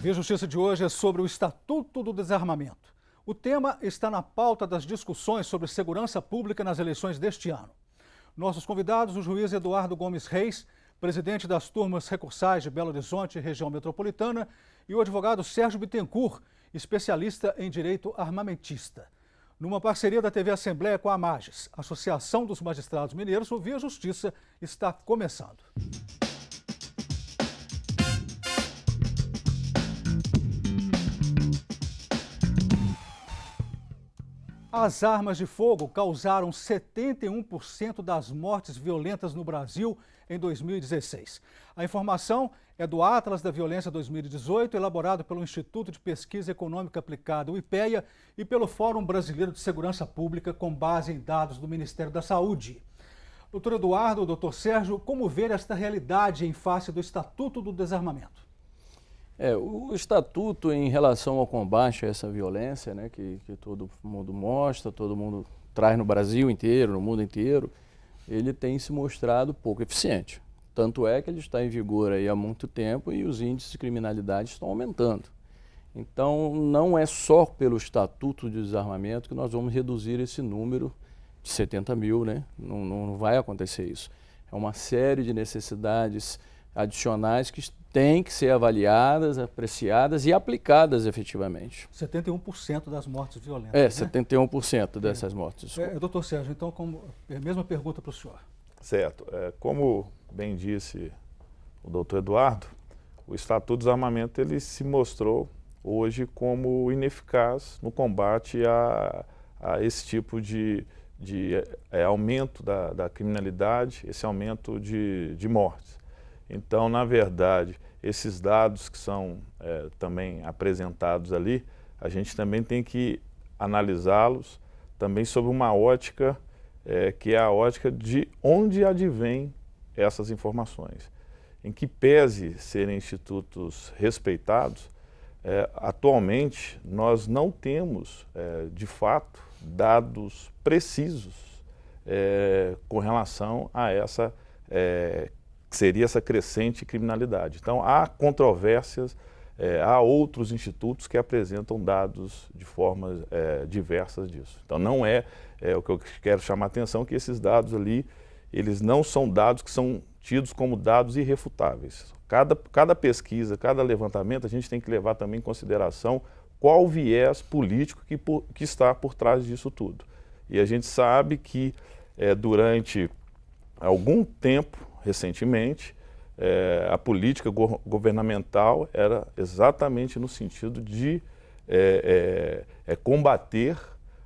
Via Justiça de hoje é sobre o Estatuto do Desarmamento. O tema está na pauta das discussões sobre segurança pública nas eleições deste ano. Nossos convidados, o juiz Eduardo Gomes Reis, presidente das turmas recursais de Belo Horizonte e região metropolitana, e o advogado Sérgio Bittencourt, especialista em direito armamentista. Numa parceria da TV Assembleia com a AMAGES, Associação dos Magistrados Mineiros, o Via Justiça está começando. As armas de fogo causaram 71% das mortes violentas no Brasil em 2016. A informação é do Atlas da Violência 2018, elaborado pelo Instituto de Pesquisa Econômica Aplicada, o IPEA, e pelo Fórum Brasileiro de Segurança Pública, com base em dados do Ministério da Saúde. Doutor Eduardo, doutor Sérgio, como ver esta realidade em face do Estatuto do Desarmamento? O Estatuto, em relação ao combate a essa violência, né, que todo mundo mostra, todo mundo traz no Brasil inteiro, no mundo inteiro, ele tem se mostrado pouco eficiente. Tanto é que ele está em vigor aí há muito tempo e os índices de criminalidade estão aumentando. Então, não é só pelo Estatuto de Desarmamento que nós vamos reduzir esse número de 70 mil, né? Não vai acontecer isso. É uma série de necessidades adicionais que têm que ser avaliadas, apreciadas e aplicadas efetivamente. 71% das mortes violentas. É, 71% dessas mortes. Doutor Sérgio, então, mesma pergunta para o senhor. Certo. Como bem disse o doutor Eduardo, o Estatuto do Desarmamento ele se mostrou hoje como ineficaz no combate a esse tipo de aumento da criminalidade, esse aumento de mortes. Então, na verdade, esses dados que são também apresentados ali, a gente também tem que analisá-los também sob uma ótica que é a ótica de onde advém essas informações. Em que pese serem institutos respeitados, atualmente nós não temos, de fato, dados precisos com relação a essa que seria essa crescente criminalidade. Então, há controvérsias, há outros institutos que apresentam dados de formas diversas disso. Então, não o que eu quero chamar a atenção, que esses dados ali, eles não são dados que são tidos como dados irrefutáveis. Cada pesquisa, cada levantamento, a gente tem que levar também em consideração qual o viés político que está por trás disso tudo. E a gente sabe que durante algum tempo, recentemente, a política governamental era exatamente no sentido de combater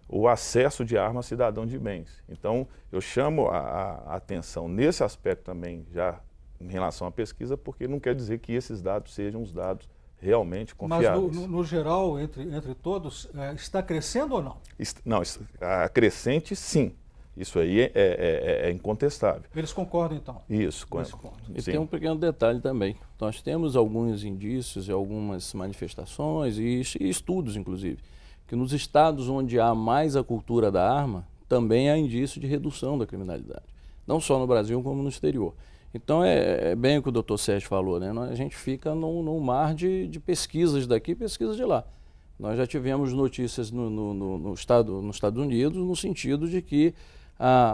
o acesso de armas a cidadão de bens. Então, eu chamo a atenção nesse aspecto também, já em relação à pesquisa, porque não quer dizer que esses dados sejam os dados realmente confiáveis. Mas, no geral, entre todos, está crescendo ou não? Não, a crescente, sim. Isso aí é incontestável. Eles concordam, então? Isso. Com esse ponto. E tem um pequeno detalhe também. Nós temos alguns indícios e algumas manifestações e estudos, inclusive, que nos estados onde há mais a cultura da arma, também há indício de redução da criminalidade. Não só no Brasil, como no exterior. Então, é bem o que o doutor Sérgio falou, né? A gente fica num mar de pesquisas daqui e pesquisas de lá. Nós já tivemos notícias nos Estados Unidos no sentido de que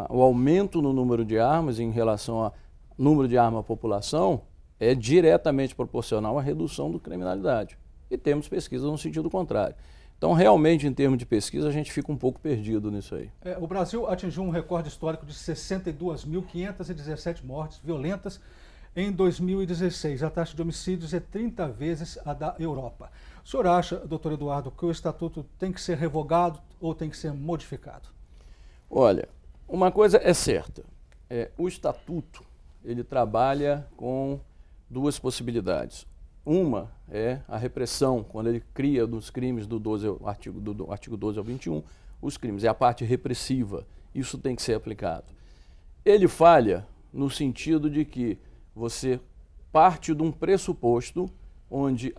o aumento no número de armas em relação ao número de armas à população é diretamente proporcional à redução da criminalidade. E temos pesquisas no sentido contrário. Então, realmente, em termos de pesquisa, a gente fica um pouco perdido nisso aí. O Brasil atingiu um recorde histórico de 62.517 mortes violentas em 2016. A taxa de homicídios é 30 vezes a da Europa. O senhor acha, doutor Eduardo, que o Estatuto tem que ser revogado ou tem que ser modificado? Olha, uma coisa é certa. O Estatuto, ele trabalha com duas possibilidades. Uma é a repressão, quando ele cria dos crimes do artigo 12 ao 21, os crimes, é a parte repressiva, isso tem que ser aplicado. Ele falha no sentido de que você parte de um pressuposto onde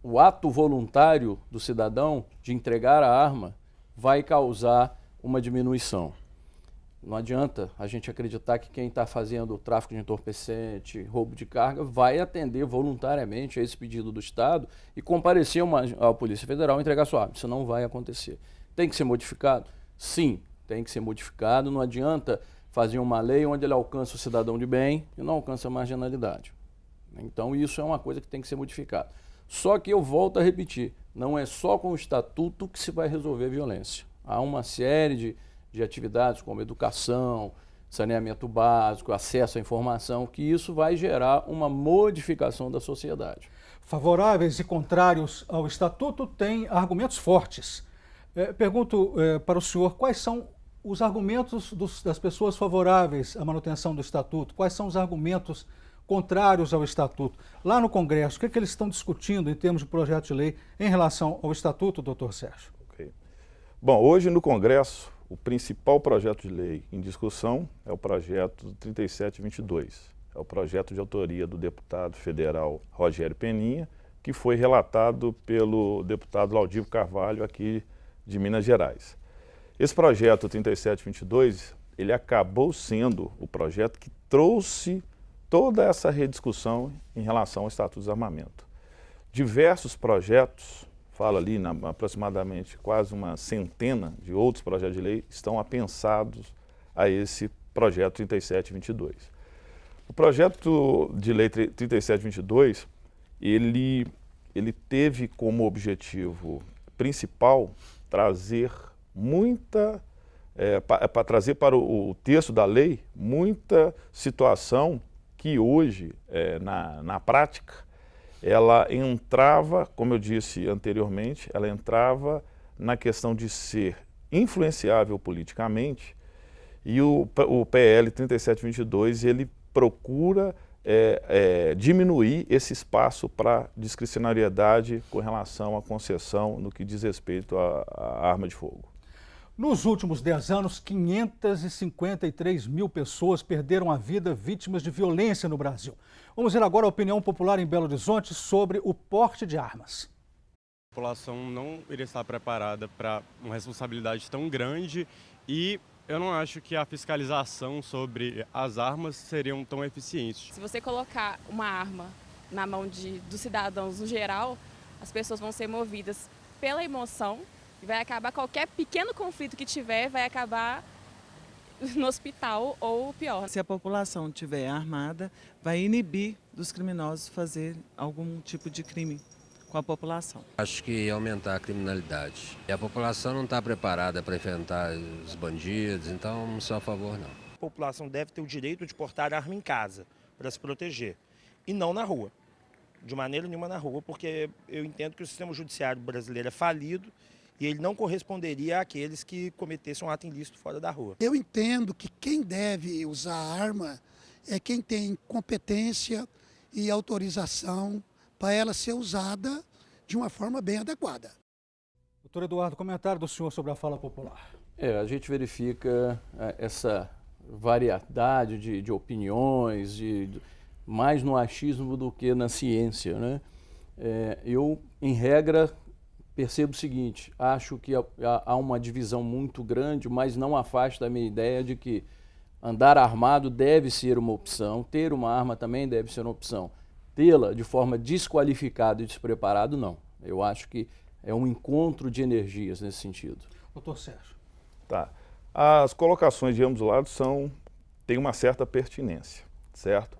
o ato voluntário do cidadão de entregar a arma vai causar uma diminuição. Não adianta a gente acreditar que quem está fazendo tráfico de entorpecente, roubo de carga, vai atender voluntariamente a esse pedido do Estado e comparecer à Polícia Federal e entregar sua arma. Isso não vai acontecer. Tem que ser modificado? Sim, tem que ser modificado. Não adianta fazer uma lei onde ele alcança o cidadão de bem e não alcança a marginalidade. Então isso é uma coisa que tem que ser modificada. Só que eu volto a repetir, não é só com o Estatuto que se vai resolver a violência. Há uma série de atividades como educação, saneamento básico, acesso à informação, que isso vai gerar uma modificação da sociedade. Favoráveis e contrários ao Estatuto têm argumentos fortes. Pergunto para o senhor, quais são os argumentos das pessoas favoráveis à manutenção do Estatuto? Quais são os argumentos contrários ao Estatuto? Lá no Congresso, o que eles estão discutindo em termos de projeto de lei em relação ao Estatuto, doutor Sérgio? Okay. Bom, hoje no Congresso, o principal projeto de lei em discussão é o projeto 3722. É o projeto de autoria do deputado federal Rogério Peninha, que foi relatado pelo deputado Laudivo Carvalho aqui de Minas Gerais. Esse projeto 3722, ele acabou sendo o projeto que trouxe toda essa rediscussão em relação ao Estatuto do Desarmamento. Diversos projetos, falo ali aproximadamente quase uma centena de outros projetos de lei, estão apensados a esse projeto 3722. O projeto de lei 3722, ele teve como objetivo principal trazer trazer para o texto da lei muita situação que hoje, na prática, ela entrava, como eu disse anteriormente, ela entrava na questão de ser influenciável politicamente, e o PL 3722, ele procura diminuir esse espaço para discricionariedade com relação à concessão no que diz respeito à arma de fogo. Nos últimos 10 anos, 553 mil pessoas perderam a vida vítimas de violência no Brasil. Vamos ver agora a opinião popular em Belo Horizonte sobre o porte de armas. A população não iria estar preparada para uma responsabilidade tão grande e eu não acho que a fiscalização sobre as armas seriam tão eficientes. Se você colocar uma arma na mão dos cidadãos no geral, as pessoas vão ser movidas pela emoção e vai acabar qualquer pequeno conflito que tiver, vai acabar no hospital ou pior. Se a população estiver armada, vai inibir dos criminosos fazer algum tipo de crime com a população. Acho que ia aumentar a criminalidade. E a população não está preparada para enfrentar os bandidos, então não sou a favor não. A população deve ter o direito de portar arma em casa para se proteger e não na rua. De maneira nenhuma na rua, porque eu entendo que o sistema judiciário brasileiro é falido e ele não corresponderia àqueles que cometessem um ato ilícito fora da rua. Eu entendo que quem deve usar a arma é quem tem competência e autorização para ela ser usada de uma forma bem adequada. Doutor Eduardo, comentário do senhor sobre a fala popular. A gente verifica essa variedade de opiniões, mais no achismo do que na ciência, né? Eu, em regra, percebo o seguinte, acho que há uma divisão muito grande, mas não afasta a minha ideia de que andar armado deve ser uma opção, ter uma arma também deve ser uma opção. Tê-la de forma desqualificada e despreparado, não. Eu acho que é um encontro de energias nesse sentido. Doutor Sérgio. Tá. As colocações de ambos os lados têm uma certa pertinência, certo?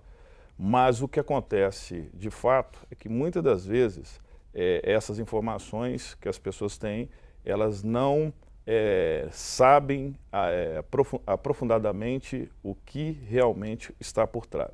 Mas o que acontece, de fato, é que muitas das vezes essas informações que as pessoas têm, elas não sabem aprofundadamente o que realmente está por trás.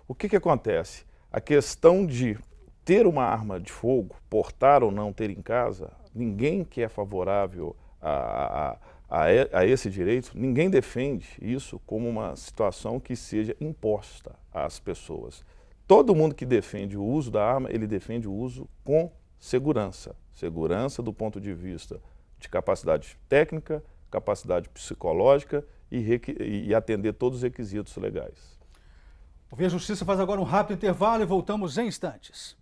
O que acontece? A questão de ter uma arma de fogo, portar ou não ter em casa, ninguém que é favorável a esse direito, ninguém defende isso como uma situação que seja imposta às pessoas. Todo mundo que defende o uso da arma, ele defende o uso com segurança. Segurança do ponto de vista de capacidade técnica, capacidade psicológica e atender todos os requisitos legais. O Via Justiça faz agora um rápido intervalo e voltamos em instantes.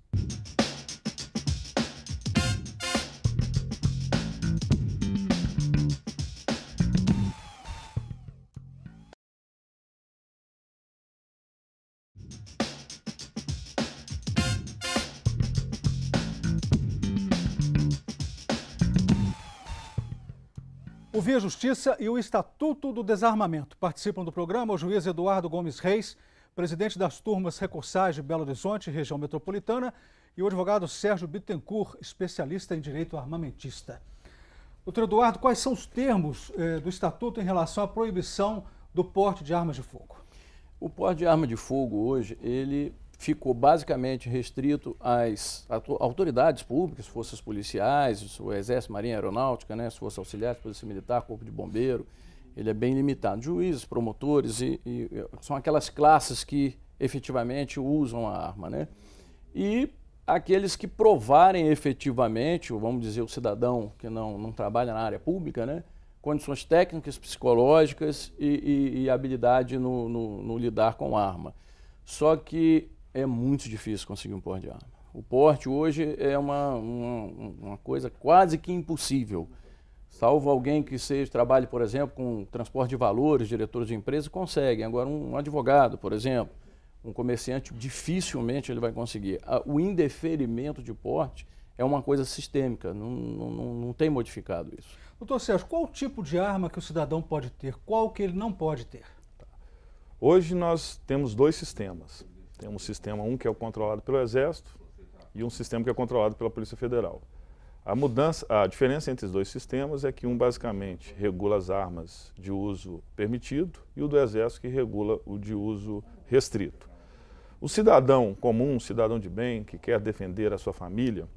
O Via Justiça e o Estatuto do Desarmamento. Participam do programa o juiz Eduardo Gomes Reis, presidente das turmas recursais de Belo Horizonte, região metropolitana, e o advogado Sérgio Bittencourt, especialista em direito armamentista. Doutor Eduardo, quais são os termos do Estatuto em relação à proibição do porte de armas de fogo? O porte de arma de fogo hoje, ele ficou basicamente restrito às autoridades públicas, forças policiais, o Exército, Marinha, Aeronáutica, né, as forças auxiliares, Polícia Militar, Corpo de Bombeiro. Ele é bem limitado. Juízes, promotores, e são aquelas classes que efetivamente usam a arma, né? E aqueles que provarem efetivamente, ou vamos dizer o cidadão que não trabalha na área pública, né, condições técnicas, psicológicas e habilidade no lidar com a arma. Só que é muito difícil conseguir um porte de arma. O porte hoje é uma coisa quase que impossível. Salvo alguém que trabalhe, por exemplo, com transporte de valores, diretores de empresa, conseguem. Agora, um advogado, por exemplo, um comerciante, dificilmente ele vai conseguir. O indeferimento de porte é uma coisa sistêmica, não tem modificado isso. Doutor Sérgio, qual o tipo de arma que o cidadão pode ter? Qual que ele não pode ter? Hoje nós temos dois sistemas. Temos um sistema, que é o controlado pelo Exército e um sistema que é controlado pela Polícia Federal. A diferença entre os dois sistemas é que um basicamente regula as armas de uso permitido e o do Exército que regula o de uso restrito. O cidadão comum, cidadão de bem, que quer defender a sua família,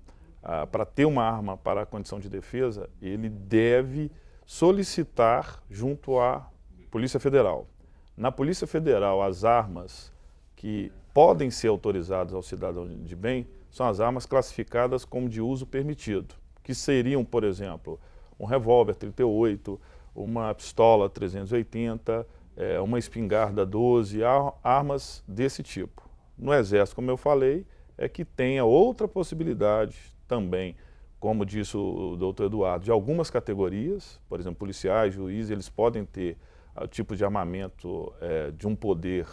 para ter uma arma para a condição de defesa, ele deve solicitar junto à Polícia Federal. Na Polícia Federal, as armas que podem ser autorizadas ao cidadão de bem são as armas classificadas como de uso permitido, que seriam, por exemplo, um revólver 38, uma pistola 380, uma espingarda 12, armas desse tipo. No Exército, como eu falei, é que tenha outra possibilidade também, como disse o doutor Eduardo, de algumas categorias, por exemplo, policiais, juízes, eles podem ter tipo de armamento de um poder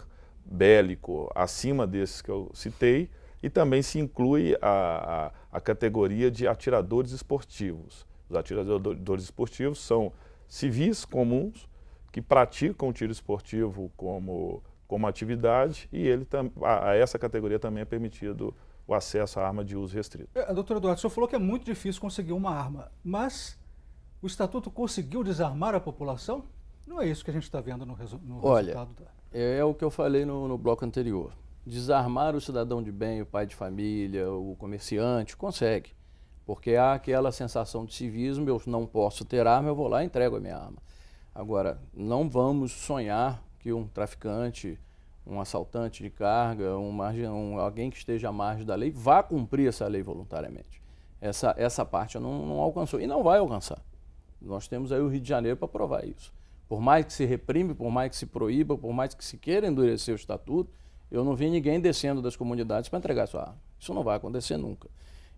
bélico acima desses que eu citei, e também se inclui a categoria de atiradores esportivos. Os atiradores esportivos são civis comuns que praticam o tiro esportivo como atividade, e a essa categoria também é permitido o acesso à arma de uso restrito. Doutor Eduardo, o senhor falou que é muito difícil conseguir uma arma, mas o Estatuto conseguiu desarmar a população? Não é isso que a gente está vendo no resultado da... É o que eu falei no bloco anterior. Desarmar o cidadão de bem, o pai de família, o comerciante, consegue. Porque há aquela sensação de civismo, eu não posso ter arma, eu vou lá e entrego a minha arma. Agora, não vamos sonhar que um traficante, um assaltante de carga, alguém que esteja à margem da lei, vá cumprir essa lei voluntariamente. Essa parte não alcançou e não vai alcançar. Nós temos aí o Rio de Janeiro para provar isso. Por mais que se reprime, por mais que se proíba, por mais que se queira endurecer o estatuto, eu não vi ninguém descendo das comunidades para entregar sua arma. Isso não vai acontecer nunca.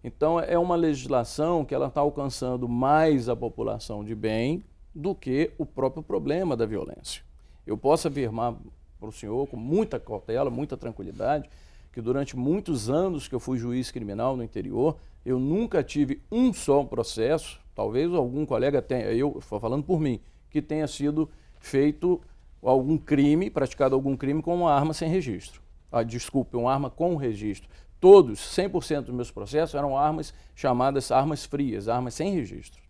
Então, é uma legislação que ela está alcançando mais a população de bem do que o próprio problema da violência. Eu posso afirmar para o senhor, com muita cautela, muita tranquilidade, que durante muitos anos que eu fui juiz criminal no interior, eu nunca tive um só processo, talvez algum colega tenha, eu estou falando por mim, que tenha sido feito algum crime, praticado algum crime com uma arma sem registro. Desculpe, uma arma com registro. Todos, 100% dos meus processos eram armas chamadas armas frias, armas sem registro.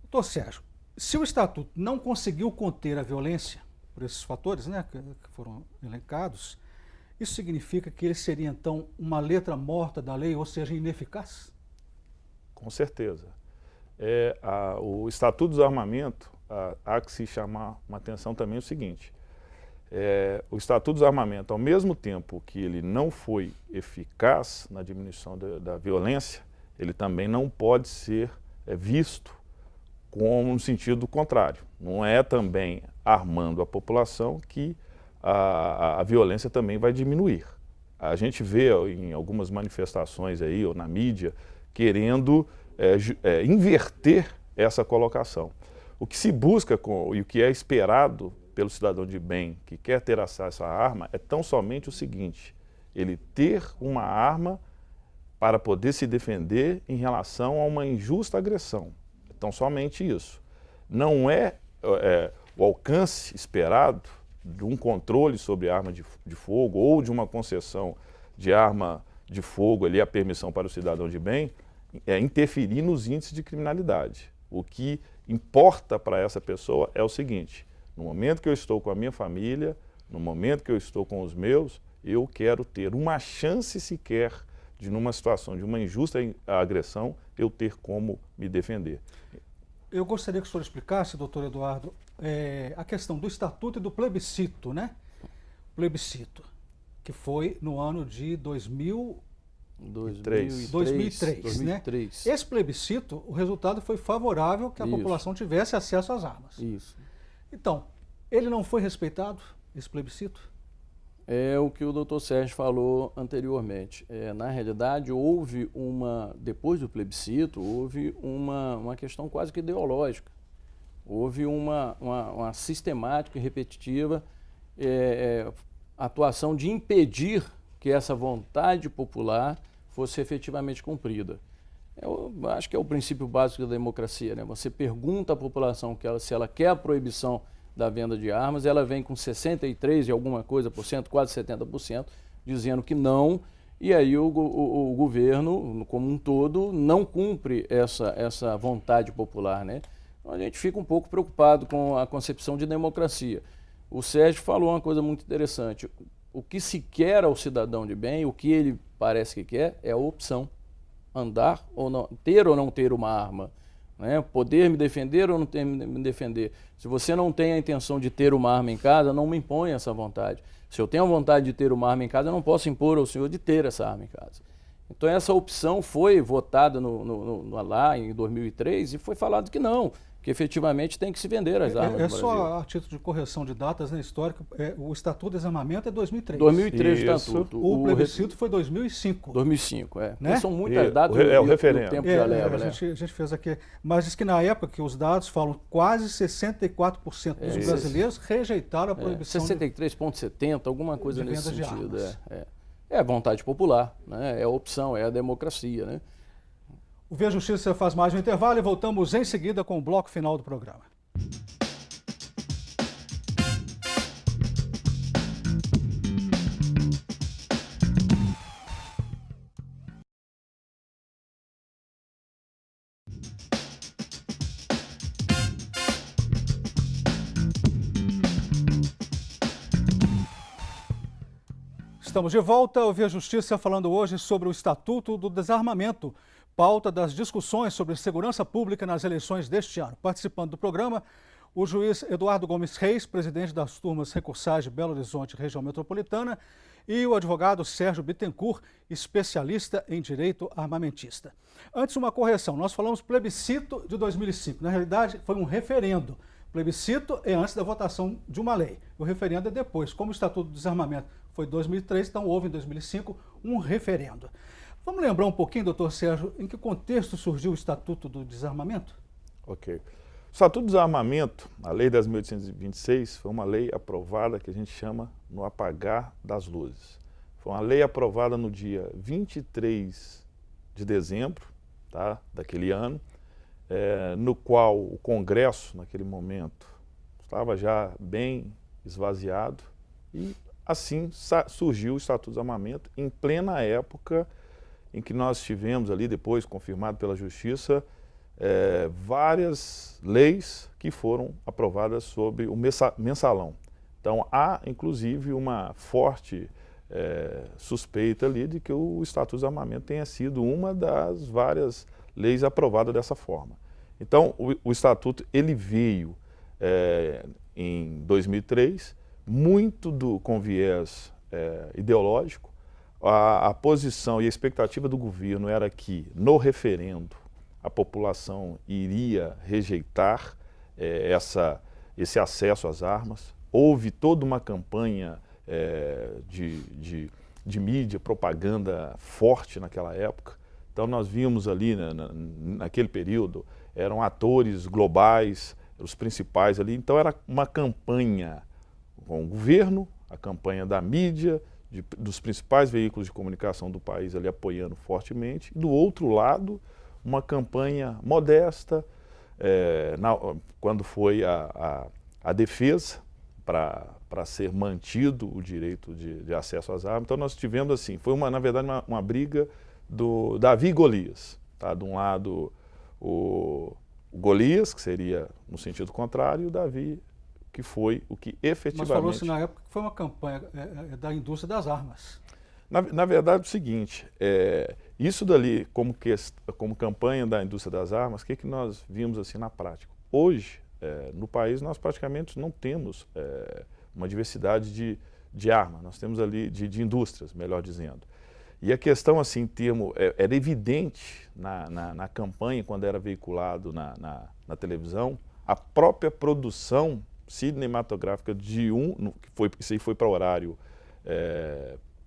Doutor Sérgio, se o Estatuto não conseguiu conter a violência, por esses fatores, né, que foram elencados, isso significa que ele seria, então, uma letra morta da lei, ou seja, ineficaz? Com certeza. O Estatuto do Desarmamento, há que se chamar uma atenção também o seguinte, o Estatuto do Desarmamento, ao mesmo tempo que ele não foi eficaz na diminuição da violência, ele também não pode ser visto como no sentido contrário. Não é também armando a população que a violência também vai diminuir. A gente vê em algumas manifestações aí, ou na mídia, querendo inverter essa colocação. O que se busca e o que é esperado pelo cidadão de bem que quer ter acesso à arma é tão somente o seguinte, ele ter uma arma para poder se defender em relação a uma injusta agressão. Então, somente isso. Não é, o alcance esperado de um controle sobre arma de fogo ou de uma concessão de arma de fogo, ali, a permissão para o cidadão de bem, interferir nos índices de criminalidade. O que importa para essa pessoa é o seguinte: no momento que eu estou com a minha família, no momento que eu estou com os meus, eu quero ter uma chance sequer de, numa situação de uma injusta agressão, eu ter como me defender. Eu gostaria que o senhor explicasse, doutor Eduardo, a questão do estatuto e do plebiscito, né? Plebiscito, que foi no ano de 2003, né? Esse plebiscito, o resultado foi favorável que a população tivesse acesso às armas. Isso. Então, ele não foi respeitado, esse plebiscito? É o que o doutor Sérgio falou anteriormente. Na realidade, depois do plebiscito, houve uma questão quase que ideológica. Houve uma sistemática e repetitiva atuação de impedir que essa vontade popular fosse efetivamente cumprida. Eu acho que é o princípio básico da democracia, né? Você pergunta à população se ela quer a proibição da venda de armas, ela vem com 63 e alguma coisa por cento, quase 70%, dizendo que não, e aí o governo, como um todo, não cumpre essa vontade popular, né? Então a gente fica um pouco preocupado com a concepção de democracia. O Sérgio falou uma coisa muito interessante: o que se quer ao cidadão de bem, o que ele parece que quer, é a opção. Andar ou não, ter ou não ter uma arma. Né? Poder me defender ou não ter me defender. Se você não tem a intenção de ter uma arma em casa, não me impõe essa vontade. Se eu tenho a vontade de ter uma arma em casa, eu não posso impor ao senhor de ter essa arma em casa. Então essa opção foi votada lá em 2003 e foi falado que não, que efetivamente tem que se vender as armas no Brasil. Só a título de correção de datas, né, histórico, o Estatuto de Desarmamento é 2003. 2003 o Estatuto. O plebiscito foi 2005. 2005, né? São muitas datas. O referendo. O tempo já leva, a gente fez aqui. Mas diz que na época que os dados falam quase 64% dos brasileiros rejeitaram a proibição. 63,70, alguma coisa nesse sentido. É a vontade popular, né? É a opção, é a democracia, né? O Via Justiça faz mais um intervalo e voltamos em seguida com o bloco final do programa. Estamos de volta ao Via Justiça, falando hoje sobre o Estatuto do Desarmamento, pauta das discussões sobre segurança pública nas eleições deste ano. Participando do programa, o juiz Eduardo Gomes Reis, presidente das turmas recursais de Belo Horizonte, região metropolitana, e o advogado Sérgio Bittencourt, especialista em direito armamentista. Antes, uma correção, nós falamos plebiscito de 2005, na realidade foi um referendo. Plebiscito é antes da votação de uma lei, o referendo é depois. Como o Estatuto do Desarmamento foi em 2003, então houve em 2005 um referendo. Vamos lembrar um pouquinho, doutor Sérgio, em que contexto surgiu o Estatuto do Desarmamento? Ok. O Estatuto do Desarmamento, a Lei 10.826, foi uma lei aprovada que a gente chama no apagar das luzes. Foi uma lei aprovada no dia 23 de dezembro, tá, daquele ano, no qual o Congresso, naquele momento, estava já bem esvaziado e assim surgiu o Estatuto do Desarmamento em plena época em que nós tivemos ali, depois confirmado pela Justiça, várias leis que foram aprovadas sobre o mensalão. Então há, inclusive, uma forte suspeita ali de que o Estatuto do Desarmamento tenha sido uma das várias leis aprovadas dessa forma. Então o Estatuto ele veio em 2003, muito com viés ideológico. A posição e a expectativa do governo era que, no referendo, a população iria rejeitar esse acesso às armas. Houve toda uma campanha de mídia, propaganda forte naquela época. Então nós vimos ali, naquele período, eram atores globais, os principais ali. Então era uma campanha com o governo, a campanha da mídia, dos principais veículos de comunicação do país ali apoiando fortemente. Do outro lado, uma campanha modesta, quando foi a defesa para ser mantido o direito de acesso às armas. Então nós tivemos assim, foi na verdade uma briga do Davi e Golias. Tá? De um lado o Golias, que seria no sentido contrário, e o Davi, que foi o que efetivamente... Mas falou-se na época que foi uma campanha da indústria das armas. Na verdade, é o seguinte, isso dali, como campanha da indústria das armas, o que nós vimos assim na prática? Hoje, no país, nós praticamente não temos uma diversidade de armas, nós temos ali de indústrias, melhor dizendo. E a questão, assim, em termo, era evidente na campanha, quando era veiculado na televisão, a própria produção cinematográfica isso aí foi para horário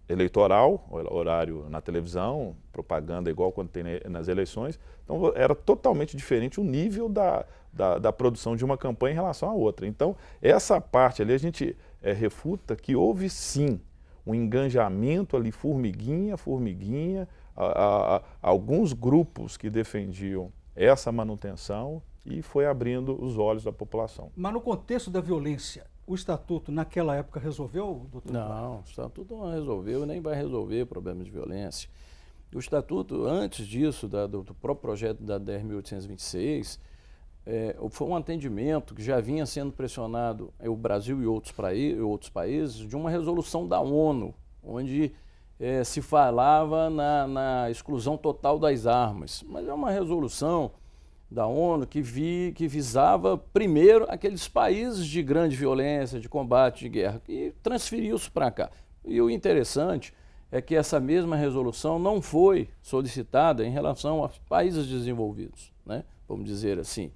eleitoral, horário na televisão, propaganda igual quando tem nas eleições. Então era totalmente diferente o nível da produção de uma campanha em relação à outra. Então essa parte ali a gente refuta que houve sim um engajamento ali, formiguinha, alguns grupos que defendiam essa manutenção e foi abrindo os olhos da população. Mas no contexto da violência, o Estatuto naquela época resolveu, doutor? Não, o Estatuto não resolveu, nem vai resolver problemas de violência. O Estatuto, antes disso, do próprio projeto da 10.826, foi um atendimento que já vinha sendo pressionado o Brasil e outros países de uma resolução da ONU, onde se falava na exclusão total das armas. Mas é uma resolução da ONU que visava primeiro aqueles países de grande violência, de combate, de guerra, e transferiu isso para cá. E o interessante é que essa mesma resolução não foi solicitada em relação aos países desenvolvidos, né? Vamos dizer assim,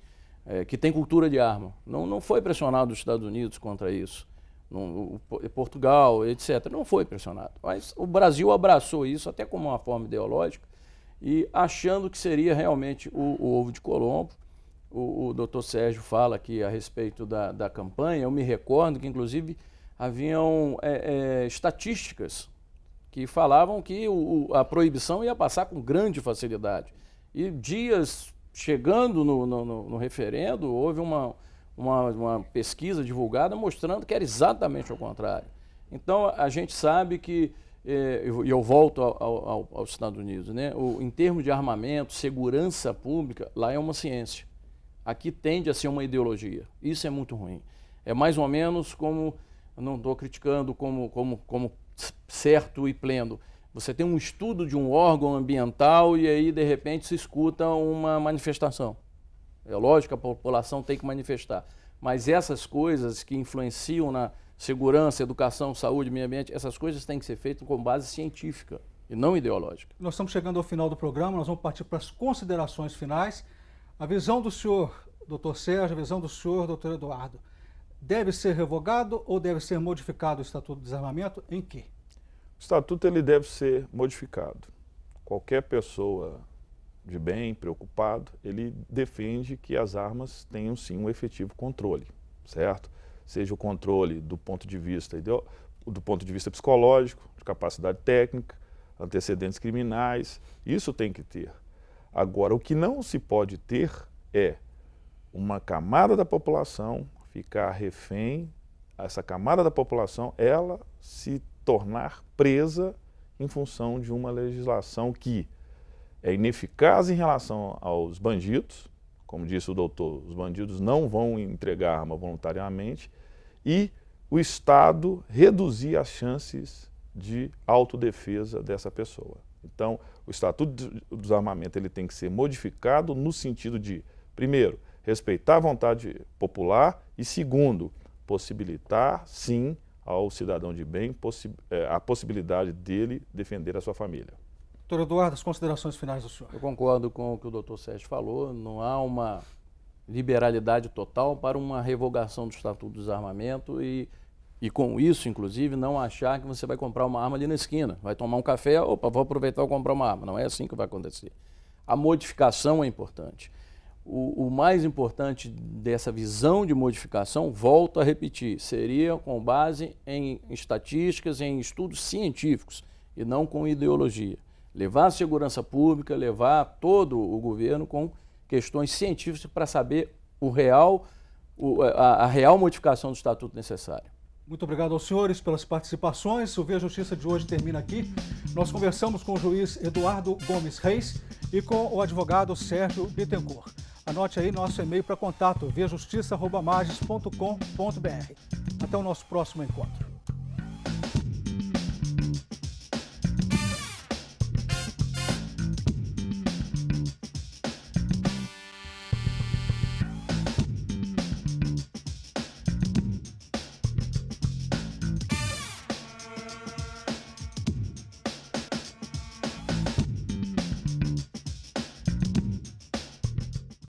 que tem cultura de arma. Não foi pressionado os Estados Unidos contra isso, Portugal, etc. Não foi pressionado. Mas o Brasil abraçou isso até como uma forma ideológica, e achando que seria realmente o ovo de Colombo. O doutor Sérgio fala aqui a respeito da campanha. Eu me recordo que, inclusive, haviam estatísticas que falavam que a proibição ia passar com grande facilidade. E dias chegando no referendo, houve uma pesquisa divulgada mostrando que era exatamente o contrário. Então, a gente sabe que e eu volto aos Estados Unidos, né? Em termos de armamento, segurança pública, lá é uma ciência. Aqui tende a ser uma ideologia. Isso é muito ruim. É mais ou menos como, não estou criticando como certo e pleno. Você tem um estudo de um órgão ambiental e aí, de repente, se escuta uma manifestação. É lógico que a população tem que manifestar. Mas essas coisas que influenciam na segurança, educação, saúde, meio ambiente, essas coisas têm que ser feitas com base científica e não ideológica. Nós estamos chegando ao final do programa, nós vamos partir para as considerações finais. A visão do senhor, doutor Sérgio, a visão do senhor, doutor Eduardo, deve ser revogado ou deve ser modificado o Estatuto do Desarmamento? Em quê? O Estatuto ele deve ser modificado. Qualquer pessoa de bem, preocupado, ele defende que as armas tenham sim um efetivo controle, certo? Seja o controle do ponto de vista psicológico, de capacidade técnica, antecedentes criminais, isso tem que ter. Agora, o que não se pode ter é uma camada da população ficar refém, essa camada da população, ela se tornar presa em função de uma legislação que é ineficaz em relação aos bandidos. Como disse o doutor, os bandidos não vão entregar arma voluntariamente, e o Estado reduzir as chances de autodefesa dessa pessoa. Então, o Estatuto do Desarmamento ele tem que ser modificado no sentido de, primeiro, respeitar a vontade popular e, segundo, possibilitar, sim, ao cidadão de bem a possibilidade dele defender a sua família. Doutor Eduardo, as considerações finais do senhor. Eu concordo com o que o doutor Sérgio falou, não há uma liberalidade total para uma revogação do Estatuto do Desarmamento e com isso, inclusive, não achar que você vai comprar uma arma ali na esquina, vai tomar um café, opa, vou aproveitar e comprar uma arma. Não é assim que vai acontecer. A modificação é importante. o mais importante dessa visão de modificação, volto a repetir, seria com base em estatísticas, em estudos científicos e não com ideologia. Levar a segurança pública, levar todo o governo com questões científicas para saber a real modificação do estatuto necessária. Muito obrigado aos senhores pelas participações. O Via Justiça de hoje termina aqui. Nós conversamos com o juiz Eduardo Gomes Reis e com o advogado Sérgio Bittencourt. Anote aí nosso e-mail para contato, viajustiça@magis.com.br. Até o nosso próximo encontro.